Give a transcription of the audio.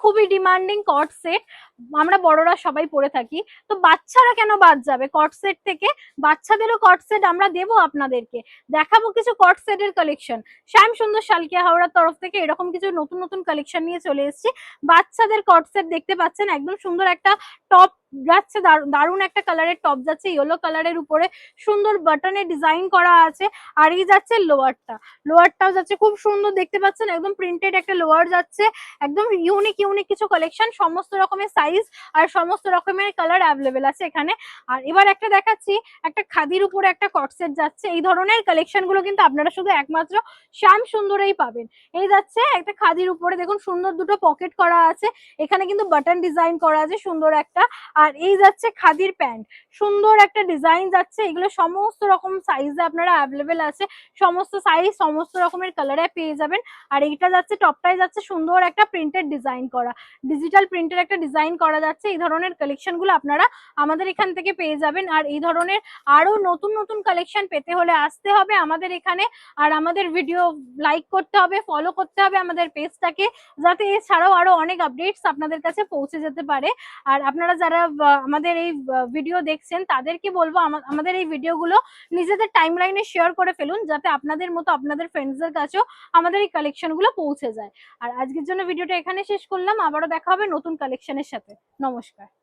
খুবই ডিমান্ডিং কট সেট, আমরা বড়রা সবাই পরে থাকি, তো বাচ্চারা কেন বাদ যাবে কট সেট থেকে? বাচ্চাদেরও কট সেট আমরা দেবো আপনাদেরকে, দেখাবো কিছু কট সেটের কালেকশন। শ্যাম সুন্দর শালকিয়া হাওড়ার তরফ থেকে এরকম কিছু নতুন নতুন কালেকশন নিয়ে চলে এসেছি। বাচ্চাদের কট সেট দেখতে পাচ্ছেন, একদম সুন্দর একটা টপ যাচ্ছে, দারুণ একটা কালারের টপ যাচ্ছে ইয়েলো কালারের উপরে, সুন্দর বাটনের ডিজাইন করা আছে। আর এই যাচ্ছে লোয়ারটা, লোয়ারটাও যাচ্ছে খুব সুন্দর দেখতে পাচ্ছেন, একদম প্রিন্টেড একটা লোয়ার যাচ্ছে, একদম ইউনিক ইউনিক কিছু কালেকশন, সমস্ত রকমের সাইজ আর সমস্ত রকমের কালার অ্যাভেলেবেল আছে এখানে। আর এবার একটা দেখাচ্ছি, একটা খাদির উপরে একটা কট সেট যাচ্ছে, এই ধরনের কালেকশন গুলো কিন্তু আপনারা শুধু একমাত্র শ্যাম সুন্দরেই পাবেন। এই যাচ্ছে একটা খাদির উপরে, দেখুন সুন্দর দুটো পকেট করা আছে, এখানে কিন্তু বাটন ডিজাইন করা আছে সুন্দর একটা। আর এই যাচ্ছে খাদির প্যান্ট, সুন্দর একটা ডিজাইন যাচ্ছে, এগুলো সমস্ত রকম সাইজে আপনারা অ্যাভেলেবেল আছে, সমস্ত সাইজ সমস্ত রকমের কালারে পেয়ে যাবেন। আর এইটা যাচ্ছে টপটাই যাচ্ছে সুন্দর একটা প্রিন্টেড ডিজাইন করা, ডিজিটাল প্রিন্টের একটা ডিজাইন করা যাচ্ছে। এই ধরনের কালেকশন গুলো আপনারা আমাদের এখান থেকে পেয়ে যাবেন। আর এই ধরনের আরো নতুন নতুন কালেকশন পেতে হলে আসতে হবে আমাদের এখানে, আর আমাদের ভিডিও লাইক করতে হবে, ফলো করতে হবে আমাদের পেজটাকে, যাতে এছাড়াও আরো অনেক আপডেটস আপনাদের কাছে পৌঁছে যেতে পারে। আর আপনারা যারা আমাদের এই ভিডিও দেখছেন তাদেরকে বলবো আমাদের এই ভিডিওগুলো নিজেদের টাইমলাইনে শেয়ার করে ফেলুন, যাতে আপনাদের মতো আপনাদের ফ্রেন্ডসদের কাছেও আমাদের এই কালেকশনগুলো পৌঁছে যায়। আর আজকের জন্য ভিডিওটা এখানে শেষ করলাম, আবারও দেখা হবে নতুন কালেকশনের সাথে। নমস্কার।